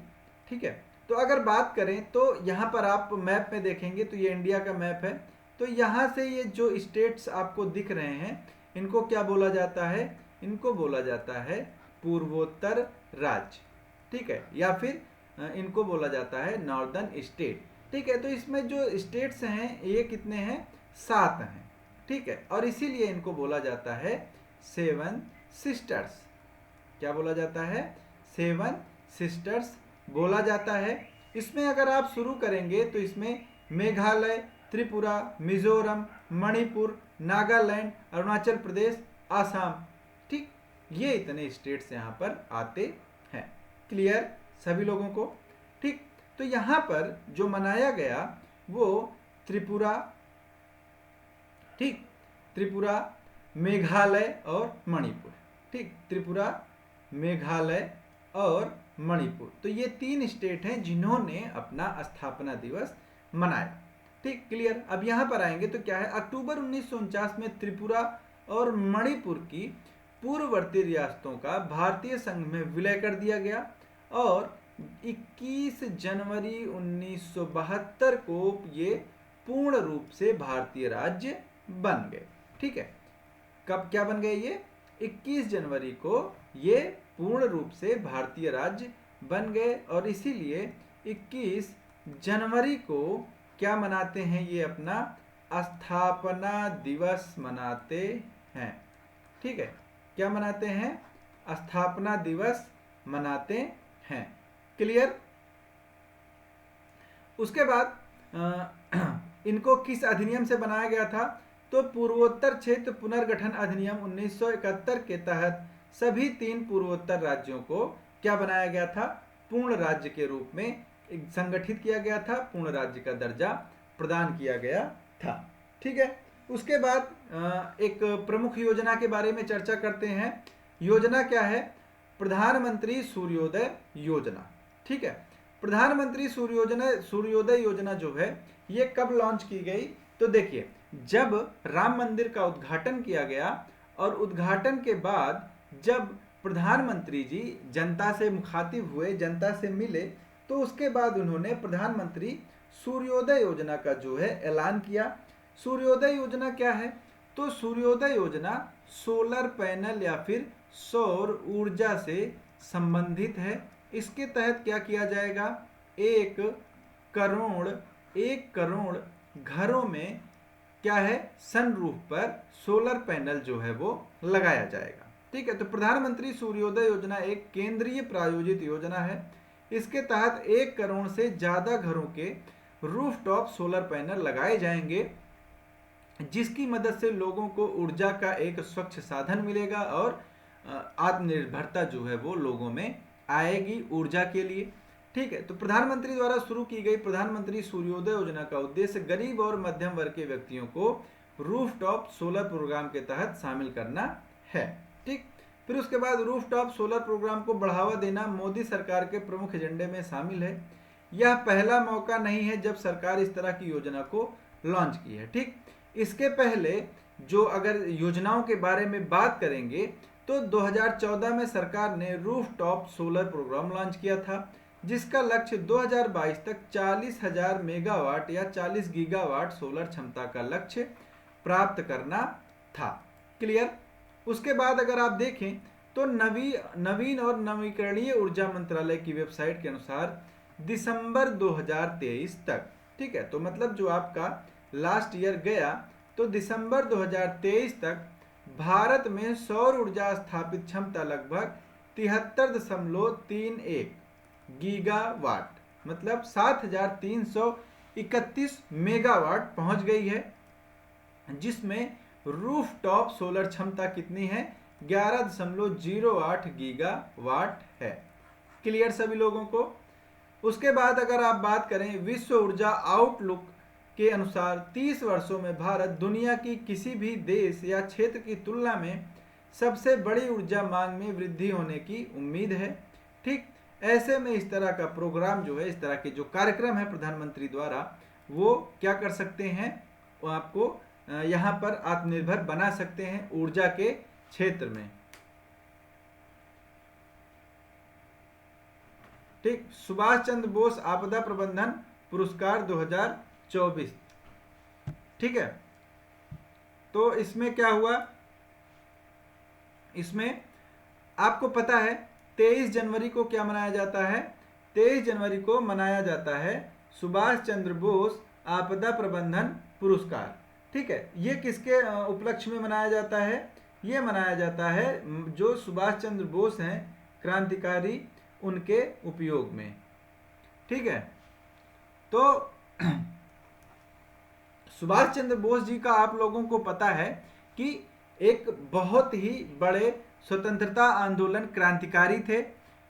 ठीक है, तो अगर बात करें तो यहाँ पर आप मैप में देखेंगे तो ये इंडिया का मैप है। तो यहाँ से ये जो स्टेट्स आपको दिख रहे हैं इनको क्या बोला जाता है, इनको बोला जाता है पूर्वोत्तर राज्य। ठीक है, या फिर इनको बोला जाता है नॉर्दर्न स्टेट। ठीक है, तो इसमें जो स्टेट्स हैं ये कितने हैं, 7 हैं। ठीक है, और इसीलिए इनको बोला जाता है 7 सिस्टर्स। क्या बोला जाता है, 7 सिस्टर्स बोला जाता है। इसमें अगर आप शुरू करेंगे तो इसमें मेघालय, त्रिपुरा, मिजोरम, मणिपुर, नागालैंड, अरुणाचल प्रदेश, आसाम। ठीक, ये इतने स्टेट्स यहाँ पर आते हैं। क्लियर सभी लोगों को। ठीक, तो यहाँ पर जो मनाया गया वो त्रिपुरा, ठीक, त्रिपुरा, मेघालय और मणिपुर। ठीक, त्रिपुरा, मेघालय और मणिपुर, तो ये 3 स्टेट हैं जिन्होंने अपना स्थापना दिवस मनाया। ठीक, क्लियर। अब यहाँ पर आएंगे तो क्या है, अक्टूबर 1949 में त्रिपुरा और मणिपुर की पूर्ववर्ती रियासतों का भारतीय संघ में विलय कर दिया गया और 21 जनवरी 1972 को ये पूर्ण रूप से भारतीय राज्य बन गए। ठीक है, कब क्या बन गए ये, 21 जनवरी को ये पूर्ण रूप से भारतीय राज्य बन गए और इसीलिए 21 जनवरी को क्या मनाते हैं, ये अपना स्थापना दिवस मनाते हैं। ठीक है, क्या मनाते हैं, स्थापना दिवस मनाते हैं। क्लियर। उसके बाद इनको किस अधिनियम से बनाया गया था, तो पूर्वोत्तर क्षेत्र पुनर्गठन अधिनियम 1971 के तहत सभी 3 पूर्वोत्तर राज्यों को क्या बनाया गया था, पूर्ण राज्य के रूप में संगठित किया गया था, पूर्ण राज्य का दर्जा प्रदान किया गया था। ठीक है, उसके बाद एक प्रमुख योजना के बारे में चर्चा करते हैं। योजना क्या है, प्रधानमंत्री सूर्योदय योजना। ठीक है, प्रधानमंत्री सूर्योदय योजना जो है ये कब लॉन्च की गई, तो देखिए जब राम मंदिर का उद्घाटन किया गया और उद्घाटन के बाद जब प्रधानमंत्री जी जनता से मुखातिब हुए, जनता से मिले, तो उसके बाद उन्होंने प्रधानमंत्री सूर्योदय योजना का जो है ऐलान किया। सूर्योदय योजना क्या है, तो सूर्योदय योजना सोलर पैनल या फिर सौर ऊर्जा से संबंधित है। इसके तहत क्या किया जाएगा, 1 करोड़ घरों में क्या है, सनरूफ पर सोलर पैनल जो है वो लगाया जाएगा। ठीक है, तो प्रधानमंत्री सूर्योदय योजना एक केंद्रीय प्रायोजित योजना है। इसके तहत 1 करोड़ से ज़्यादा घरों के रूफटॉप सोलर पैनल लगाए जाएंगे, जिसकी मदद से लोगों को ऊर्जा का एक स्वच्छ साधन मिलेगा और आत्मनिर्भरता जो है वो लोगों में आएगी ऊर्जा के लिए। ठीक है, तो प्रधानमंत्री द्वारा शुरू की गई प्रधानमंत्री सूर्योदय योजना का उद्देश्य गरीब और मध्यम वर्ग के व्यक्तियों को रूफटॉप सोलर प्रोग्राम के तहत शामिल करना है। ठीक, फिर उसके बाद रूफटॉप सोलर प्रोग्राम को बढ़ावा देना मोदी सरकार के प्रमुख एजेंडे में शामिल है। यह पहला मौका नहीं है जब सरकार इस तरह की योजना को लॉन्च की है। ठीक, इसके पहले जो अगर योजनाओं के बारे में बात करेंगे तो 2014 में सरकार ने रूफटॉप सोलर प्रोग्राम लॉन्च किया था, जिसका लक्ष्य 2022 तक 40,000 मेगावाट या 40 गीगावाट सोलर क्षमता का लक्ष्य प्राप्त करना था। क्लियर। उसके बाद अगर आप देखें तो नवीन और नवीकरणीय ऊर्जा मंत्रालय की वेबसाइट के अनुसार दिसंबर 2023 तक, ठीक है, तो मतलब जो आपका लास्ट ईयर गया तो दिसंबर 2023 तक भारत में सौर ऊर्जा स्थापित क्षमता लगभग 73.31 गीगावाट मतलब 7,331 मेगावाट पहुंच गई है, जिसमें रूफटॉप सोलर क्षमता कितनी है 11.08 गीगावाट है। क्लियर सभी लोगों को। उसके बाद अगर आप बात करें विश्व ऊर्जा आउटलुक के अनुसार 30 वर्षों में भारत दुनिया की किसी भी देश या क्षेत्र की तुलना में सबसे बड़ी ऊर्जा मांग में वृद्धि होने की उम्मीद है। ठीक, ऐसे में इस तरह का प्रोग्राम जो है, इस तरह के जो कार्यक्रम है प्रधानमंत्री द्वारा, वो क्या कर सकते हैं, वो आपको यहाँ पर आत्मनिर्भर बना सकते हैं ऊर्जा के क्षेत्र में। ठीक, सुभाष चंद्र बोस आपदा प्रबंधन पुरस्कार 2024। ठीक है, तो इसमें क्या हुआ, इसमें आपको पता है 23 जनवरी को क्या मनाया जाता है, 23 जनवरी को मनाया जाता है सुभाष चंद्र बोस आपदा प्रबंधन पुरस्कार। ठीक है, ये किसके उपलक्ष्य में मनाया जाता है, ये मनाया जाता है जो सुभाष चंद्र बोस हैं क्रांतिकारी, उनके उपयोग में। ठीक है, तो सुभाष चंद्र बोस जी का आप लोगों को पता है कि एक बहुत ही बड़े स्वतंत्रता आंदोलन क्रांतिकारी थे।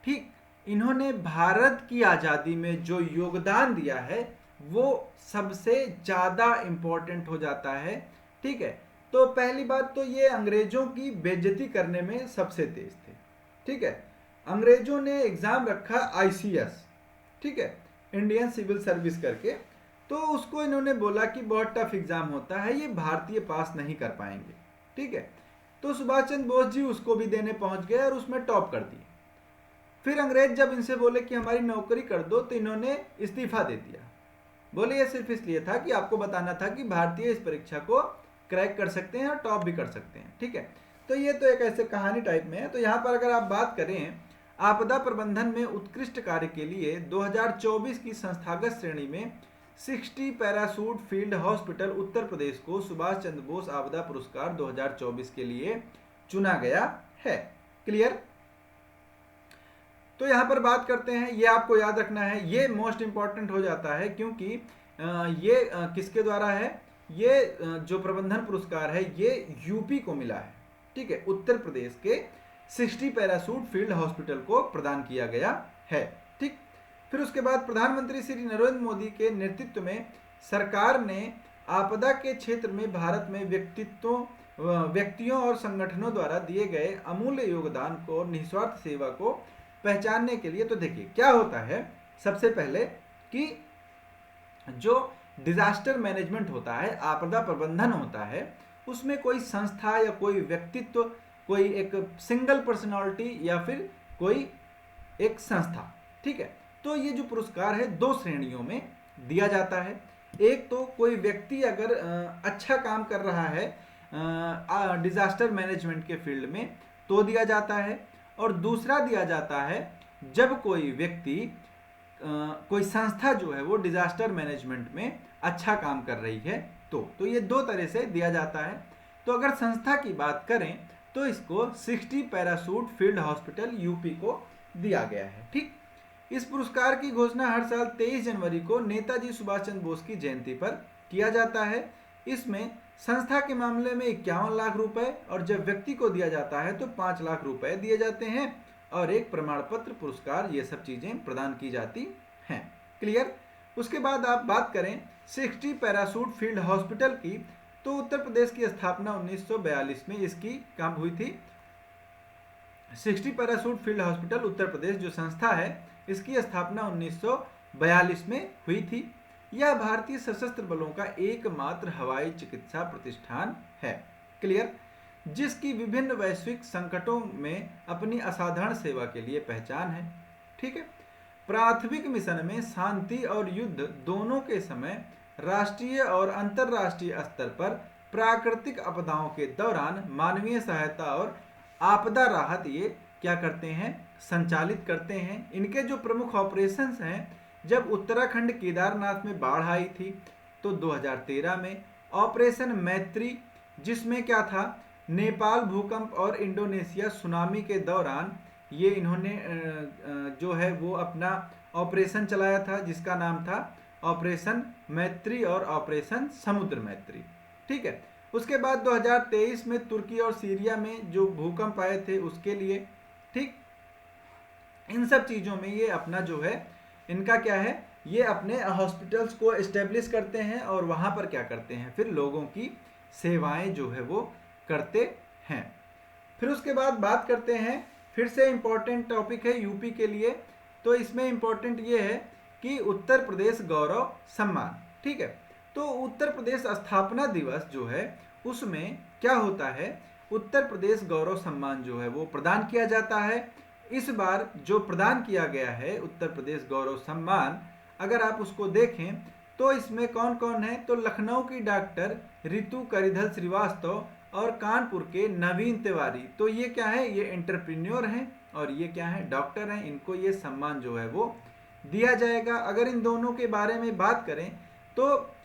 ठीक, इन्होंने भारत की आज़ादी में जो योगदान दिया है वो सबसे ज़्यादा इम्पोर्टेंट हो जाता है। ठीक है, तो पहली बात तो ये अंग्रेजों की बेइज्जती करने में सबसे तेज थे। ठीक है, अंग्रेजों ने एग्ज़ाम रखा ICS, ठीक है, इंडियन सिविल सर्विस करके, तो उसको इन्होंने बोला कि बहुत टफ एग्ज़ाम होता है, ये भारतीय पास नहीं कर पाएंगे। ठीक है, तो सुभाष चंद्र बोस जी उसको भी देने पहुंच गए और उसमें टॉप कर दिए। फिर अंग्रेज जब इनसे बोले कि हमारी नौकरी कर दो तो इन्होंने इस्तीफा दे दिया। बोले ये सिर्फ इसलिए था कि आपको बताना था कि भारतीय इस परीक्षा को क्रैक कर सकते हैं और टॉप भी कर सकते हैं। ठीक है, तो ये तो एक ऐसे कहानी टाइप में है। तो यहाँ पर अगर आप बात करें आपदा प्रबंधन में उत्कृष्ट कार्य के लिए 2024 की संस्थागत श्रेणी में 60 parachute field hospital Uttar Pradesh को सुभाष चंद्र बोस आपदा पुरस्कार 2024 के लिए चुना गया है। क्लियर। तो यहाँ पर बात करते हैं, ये आपको याद रखना है, ये मोस्ट इंपॉर्टेंट हो जाता है क्योंकि ये किसके द्वारा है, ये जो प्रबंधन पुरस्कार है ये यूपी को मिला है। ठीक है, उत्तर प्रदेश के 60 पैराशूट फील्ड हॉस्पिटल को प्रदान किया गया है। ठीक, फिर उसके बाद प्रधानमंत्री श्री नरेंद्र मोदी के नेतृत्व में सरकार ने आपदा के क्षेत्र में भारत में व्यक्तियों और संगठनों द्वारा दिए गए अमूल्य योगदान को और निस्वार्थ सेवा को पहचानने के लिए, तो देखिए क्या होता है, सबसे पहले कि जो डिजास्टर मैनेजमेंट होता है, आपदा प्रबंधन होता है, उसमें कोई संस्था या कोई व्यक्तित्व, कोई एक सिंगल पर्सनालिटी या फिर कोई एक संस्था। ठीक है, तो ये जो पुरस्कार है 2 श्रेणियों में दिया जाता है। एक तो कोई व्यक्ति अगर अच्छा काम कर रहा है डिजास्टर मैनेजमेंट के फील्ड में तो दिया जाता है, और दूसरा दिया जाता है जब कोई व्यक्ति कोई संस्था जो है वो डिजास्टर मैनेजमेंट में अच्छा काम कर रही है तो ये 2 तरह से दिया जाता है। तो अगर संस्था की बात करें तो इसको 60 पैराशूट फील्ड हॉस्पिटल यूपी को दिया गया है। ठीक, इस पुरस्कार की घोषणा हर साल 23 जनवरी को नेताजी सुभाष चंद्र बोस की जयंती पर किया जाता है। इसमें संस्था के मामले में 51 लाख रुपए और जब व्यक्ति को दिया जाता है तो 5 लाख रुपए दिए जाते हैं और एक प्रमाण पत्र, पुरस्कार, ये सब चीजें प्रदान की जाती हैं। क्लियर। उसके बाद आप बात करें 60 पैराशूट फील्ड हॉस्पिटल की, तो उत्तर प्रदेश की स्थापना 1942 में इसकी कब हुई थी, 60 parachute field hospital Uttar Pradesh जो संस्था है, इसकी स्थापना 1942 में हुई थी। यह भारतीय सशस्त्र बलों का एकमात्र हवाई चिकित्सा प्रतिष्ठान है, क्लियर, जिसकी विभिन्न वैश्विक संकटों में अपनी असाधारण सेवा के लिए पहचान है। ठीक है। प्राथमिक मिशन में शांति और युद्ध दोनों के समय राष्ट्रीय और अंतर्राष्ट्रीय स्तर पर प्राकृतिक आपदाओं के दौरान मानवीय सहायता और आपदा राहत ये क्या करते हैं, संचालित करते हैं। इनके जो प्रमुख ऑपरेशंस हैं, जब उत्तराखंड केदारनाथ में बाढ़ आई थी तो 2013 में ऑपरेशन मैत्री, जिसमें क्या था, नेपाल भूकंप और इंडोनेशिया सुनामी के दौरान ये इन्होंने जो है वो अपना ऑपरेशन चलाया था, जिसका नाम था ऑपरेशन मैत्री और ऑपरेशन समुद्र मैत्री। ठीक है। उसके बाद 2023 में तुर्की और सीरिया में जो भूकंप आए थे उसके लिए, ठीक, इन सब चीज़ों में ये अपना जो है इनका क्या है, ये अपने हॉस्पिटल्स को एस्टेब्लिश करते हैं और वहाँ पर क्या करते हैं, फिर लोगों की सेवाएं जो है वो करते हैं। फिर उसके बाद बात करते हैं, फिर से इम्पोर्टेंट टॉपिक है यूपी के लिए, तो इसमें इम्पोर्टेंट ये है कि उत्तर प्रदेश गौरव सम्मान। ठीक है। तो उत्तर प्रदेश स्थापना दिवस जो है उसमें क्या होता है, उत्तर प्रदेश गौरव सम्मान जो है वो प्रदान किया जाता है। इस बार जो प्रदान किया गया है उत्तर प्रदेश गौरव सम्मान, अगर आप उसको देखें तो इसमें कौन कौन है, तो लखनऊ की डॉक्टर रितु करिधल श्रीवास्तव और कानपुर के नवीन तिवारी। तो ये क्या है, ये एंटरप्रेन्योर हैं और ये क्या है, डॉक्टर हैं। इनको ये सम्मान जो है वो दिया जाएगा। अगर इन दोनों के बारे में बात करें तो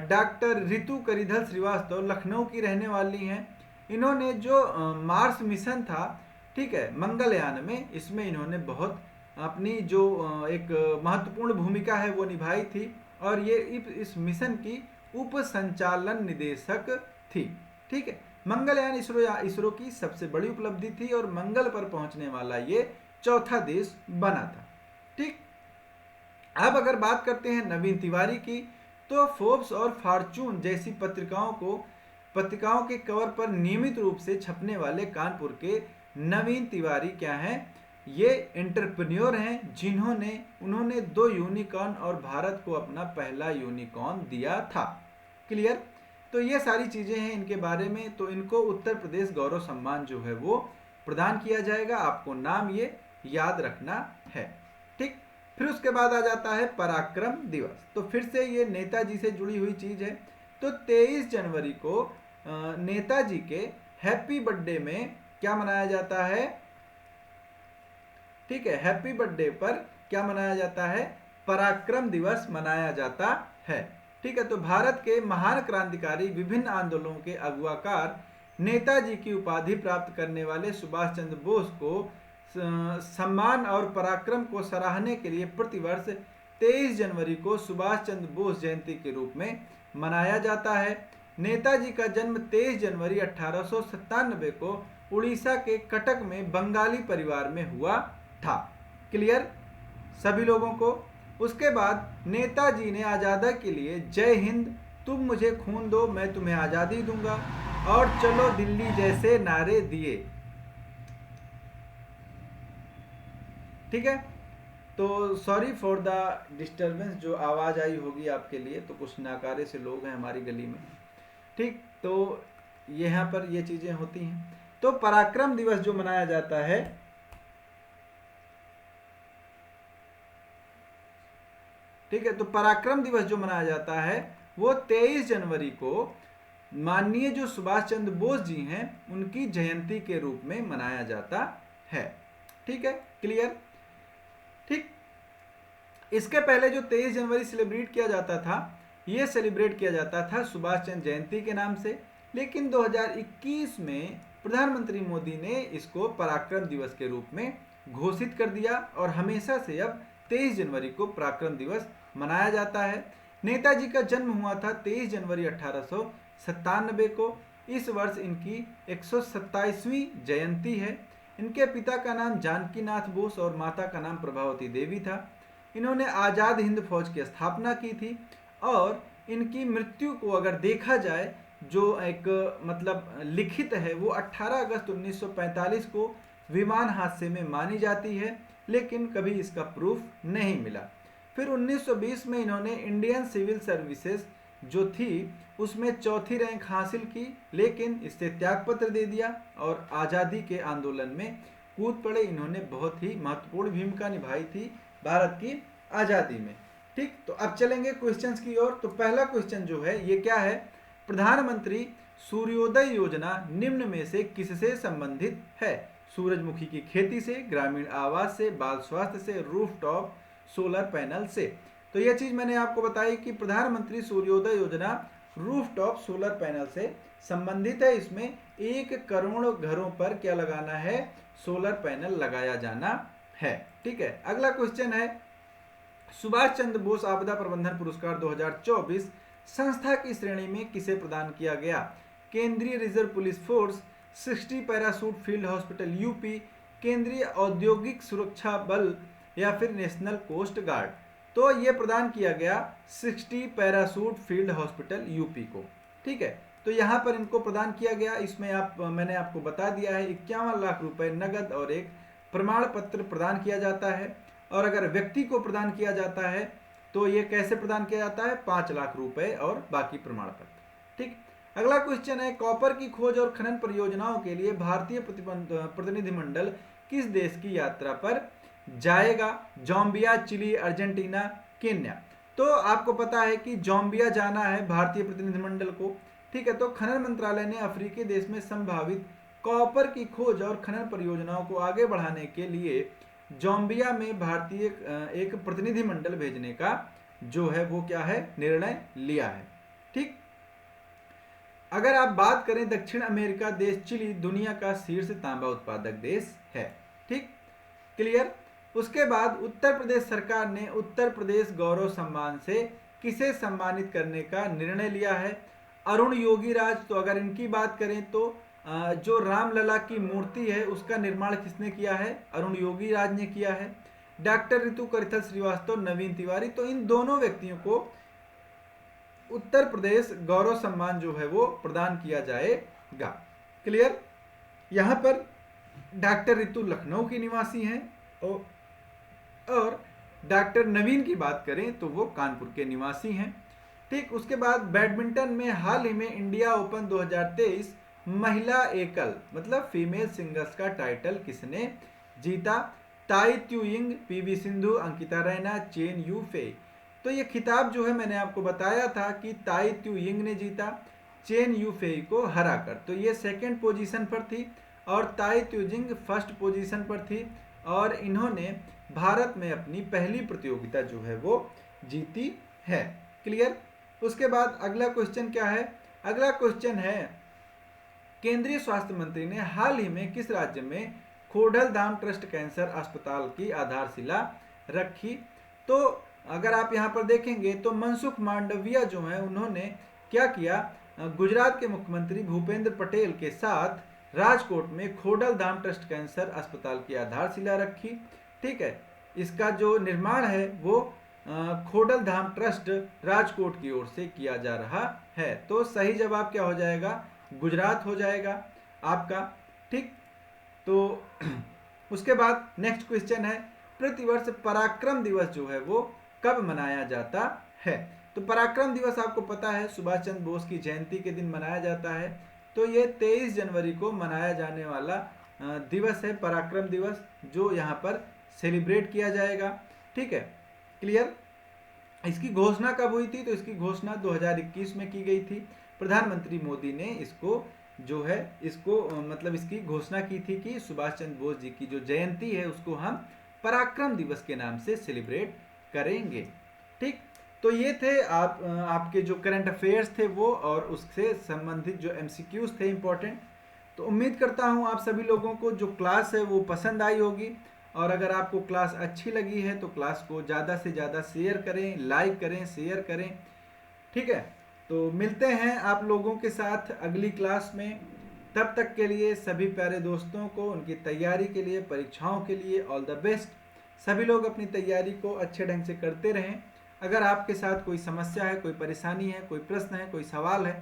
डॉक्टर रितु करिधल श्रीवास्तव लखनऊ की रहने वाली हैं। इन्होंने जो मार्स मिशन था, ठीक है, मंगलयान में, इसमें इन्होंने बहुत अपनी जो एक महत्वपूर्ण भूमिका है वो निभाई थी और ये इस मिशन की उप संचालन निदेशक थी। ठीक है। मंगलयान इसरो की सबसे बड़ी उपलब्धि थी और मंगल पर पहुंचने वाला ये चौथा देश बना था। ठीक। अब अगर बात करते हैं नवीन तिवारी की, तो फोर्ब्स और फॉर्च्यून जैसी पत्रिकाओं के कवर पर नियमित रूप से छपने वाले कानपुर के नवीन तिवारी क्या हैं, ये एंटरप्रेन्योर हैं, उन्होंने 2 यूनिकॉर्न और भारत को अपना पहला यूनिकॉर्न दिया था। क्लियर। तो ये सारी चीज़ें हैं इनके बारे में। तो इनको उत्तर प्रदेश गौरव सम्मान जो है वो प्रदान किया जाएगा, आपको नाम ये याद रखना है। ठीक। फिर उसके बाद आ जाता है पराक्रम दिवस। तो फिर से ये नेताजी से जुड़ी हुई चीज़ है। तो 23 जनवरी को नेताजी के हैप्पी बर्थडे में क्या मनाया जाता है, ठीक है, हैप्पी बर्थडे पर क्या मनाया जाता है, पराक्रम दिवस मनाया जाता है। ठीक है। तो भारत के महान क्रांतिकारी, विभिन्न आंदोलनों के अगुवाकार, नेताजी की उपाधि प्राप्त करने वाले सुभाष चंद्र बोस को सम्मान और पराक्रम को सराहने के लिए प्रतिवर्ष 23 जनवरी को सुभाष चंद्र बोस जयंती के रूप में मनाया जाता है। नेताजी का जन्म 23 जनवरी 1897 को उड़ीसा के कटक में बंगाली परिवार में हुआ था। क्लियर सभी लोगों को। उसके बाद नेताजी ने आज़ादी के लिए जय हिंद, तुम मुझे खून दो मैं तुम्हें आज़ादी दूंगा और चलो दिल्ली जैसे नारे दिए। ठीक है। तो सॉरी फॉर द डिस्टर्बेंस, जो आवाज़ आई होगी आपके लिए, तो कुछ नाकारे से लोग हैं हमारी गली में। ठीक। तो यहाँ पर ये चीज़ें होती हैं। तो पराक्रम दिवस जो मनाया जाता है, ठीक है, तो पराक्रम दिवस जो मनाया जाता है वो 23 जनवरी को माननीय जो सुभाष चंद्र बोस जी हैं उनकी जयंती के रूप में मनाया जाता है। ठीक है। क्लियर। ठीक। इसके पहले जो 23 जनवरी सेलिब्रेट किया जाता था, ये सेलिब्रेट किया जाता था सुभाष चंद्र जयंती के नाम से, लेकिन 2021 में प्रधानमंत्री मोदी ने इसको पराक्रम दिवस के रूप में घोषित कर दिया और हमेशा से अब 23 जनवरी को पराक्रम दिवस मनाया जाता है। नेताजी का जन्म हुआ था 23 जनवरी 1897 को। इस वर्ष इनकी 127वीं जयंती है। इनके पिता का नाम जानकीनाथ बोस और माता का नाम प्रभावती देवी था। इन्होंने आज़ाद हिंद फौज की स्थापना की थी और इनकी मृत्यु को अगर देखा जाए, जो एक मतलब लिखित है, वो 18 अगस्त 1945 को विमान हादसे में मानी जाती है, लेकिन कभी इसका प्रूफ नहीं मिला। फिर 1920 में इन्होंने इंडियन सिविल सर्विसेज जो थी उसमें चौथी रैंक हासिल की, लेकिन इससे त्यागपत्र दे दिया और आज़ादी के आंदोलन में कूद पड़े। इन्होंने बहुत ही महत्वपूर्ण भूमिका निभाई थी भारत की आज़ादी में। ठीक, तो अब चलेंगे क्वेश्चंस की ओर। तो पहला क्वेश्चन जो है ये क्या है, प्रधानमंत्री सूर्योदय योजना निम्न में से किससे संबंधित है? सूरजमुखी की खेती से, ग्रामीण आवास से, बाल स्वास्थ्य से, रूफटॉप सोलर पैनल से। तो यह चीज मैंने आपको बताई कि प्रधानमंत्री सूर्योदय योजना रूफटॉप सोलर पैनल से संबंधित है। इसमें 1 करोड़ घरों पर क्या लगाना है, सोलर पैनल लगाया जाना है। ठीक है, अगला क्वेश्चन है, सुभाष चंद्र बोस आपदा प्रबंधन पुरस्कार 2024 संस्था की श्रेणी में किसे प्रदान किया गया? केंद्रीय reserve police force, 60 parachute field hospital UP, केंद्रीय औद्योगिक सुरक्षा बल या फिर नेशनल कोस्ट गार्ड। तो ये प्रदान किया गया 60 पैरासूट फील्ड हॉस्पिटल यूपी को। ठीक है, तो यहाँ पर इनको प्रदान किया गया। इसमें मैंने आपको बता दिया है 51 लाख रुपए नगद और एक प्रमाण पत्र प्रदान किया जाता है। और अगर व्यक्ति को प्रदान किया जाता है तो ये कैसे प्रदान किया जाता है, 5 लाख रुपए और बाकी प्रमाण पत्र। ठीक, अगला क्वेश्चन है, कॉपर की खोज और खनन परियोजनाओं के लिए भारतीय प्रतिनिधिमंडल किस देश की यात्रा पर जाएगा? Zambia, Chile, Argentina, Kenya. तो आपको पता है कि जाम्बिया जाना है भारतीय प्रतिनिधिमंडल को। ठीक है, तो खनन मंत्रालय ने अफ्रीकी देश में संभावित कॉपर की खोज और खनन परियोजनाओं को आगे बढ़ाने के लिए जाम्बिया में भारतीय एक प्रतिनिधिमंडल भेजने का जो है वो क्या है, निर्णय लिया है। ठीक, अगर आप बात करें दक्षिण अमेरिका देश चिली दुनिया का शीर्ष तांबा उत्पादक देश है। ठीक, क्लियर। उसके बाद उत्तर प्रदेश सरकार ने उत्तर प्रदेश गौरव सम्मान से किसे सम्मानित करने का निर्णय लिया है? अरुण योगीराज। तो अगर इनकी बात करें तो जो रामलला की मूर्ति है उसका निर्माण किसने किया है? अरुण योगीराज ने किया है। डॉक्टर ऋतु करिथल श्रीवास्तव, नवीन तिवारी। तो इन दोनों व्यक्तियों को उत्तर प्रदेश गौरव सम्मान जो है वो प्रदान किया जाएगा। क्लियर। यहाँ पर डॉक्टर ऋतु लखनऊ की निवासी हैं और डॉक्टर नवीन की बात करें तो वो कानपुर के निवासी हैं। ठीक, उसके बाद बैडमिंटन में हाल ही में इंडिया ओपन 2023 महिला एकल मतलब फीमेल सिंगल्स का टाइटल किसने जीता? Tai Tzu Ying, PV Sindhu, Ankita Raina, Chen Yu Fei. तो ये खिताब जो है मैंने आपको बताया था कि ताई त्यू यिंग ने जीता चेन यू फेई को हराकर। तो ये सेकंड पोजीशन पर थी और ताई त्यू यिंग फर्स्ट पोजीशन पर थी और इन्होंने भारत में अपनी पहली प्रतियोगिता जो है वो जीती है। क्लियर। उसके बाद अगला क्वेश्चन क्या है? अगला क्वेश्चन है, केंद्रीय स्वास्थ्य मंत्री ने हाल ही में किस राज्य में खोडलधाम ट्रस्ट कैंसर अस्पताल की आधारशिला रखी? तो अगर आप यहाँ पर देखेंगे तो मनसुख मांडविया जो है उन्होंने क्या किया, गुजरात के मुख्यमंत्री भूपेंद्र पटेल के साथ राजकोट में खोडलधाम ट्रस्ट कैंसर अस्पताल की आधारशिला रखी। ठीक है, इसका जो निर्माण है वो खोडलधाम ट्रस्ट राजकोट की ओर से किया जा रहा है। तो सही जवाब क्या हो जाएगा? गुजरात हो जाएगा आपका। ठीक, तो उसके बाद नेक्स्ट क्वेश्चन है, प्रतिवर्ष पराक्रम दिवस जो है वो कब मनाया जाता है? तो पराक्रम दिवस आपको पता है सुभाष चंद्र बोस की जयंती के दिन मनाया जाता है। तो ये 23 जनवरी को मनाया जाने वाला दिवस है पराक्रम दिवस, जो यहाँ पर सेलिब्रेट किया जाएगा। ठीक है, क्लियर। इसकी घोषणा कब हुई थी? तो इसकी घोषणा 2021 में की गई थी। प्रधानमंत्री मोदी ने इसको जो है इसको मतलब इसकी घोषणा की थी कि सुभाष चंद्र बोस जी की जो जयंती है उसको हम पराक्रम दिवस के नाम से सेलिब्रेट करेंगे। ठीक, तो ये थे आपके जो करंट अफेयर्स थे वो और उससे संबंधित जो एमसीक्यूज थे इम्पोर्टेंट। तो उम्मीद करता हूँ आप सभी लोगों को जो क्लास है वो पसंद आई होगी और अगर आपको क्लास अच्छी लगी है तो क्लास को ज़्यादा से ज़्यादा शेयर करें, लाइक करें, शेयर करें। ठीक है, तो मिलते हैं आप लोगों के साथ अगली क्लास में। तब तक के लिए सभी प्यारे दोस्तों को उनकी तैयारी के लिए, परीक्षाओं के लिए ऑल द बेस्ट। सभी लोग अपनी तैयारी को अच्छे ढंग से करते रहें। अगर आपके साथ कोई समस्या है, कोई परेशानी है, कोई प्रश्न है, कोई सवाल है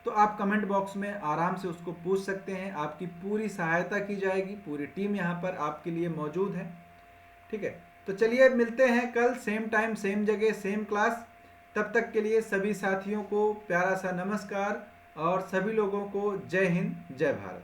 तो आप कमेंट बॉक्स में आराम से उसको पूछ सकते हैं, आपकी पूरी सहायता की जाएगी, पूरी टीम यहाँ पर आपके लिए मौजूद है। ठीक है, तो चलिए मिलते हैं कल सेम टाइम सेम जगह सेम क्लास। तब तक के लिए सभी साथियों को प्यारा सा नमस्कार और सभी लोगों को जय हिंद जय भारत।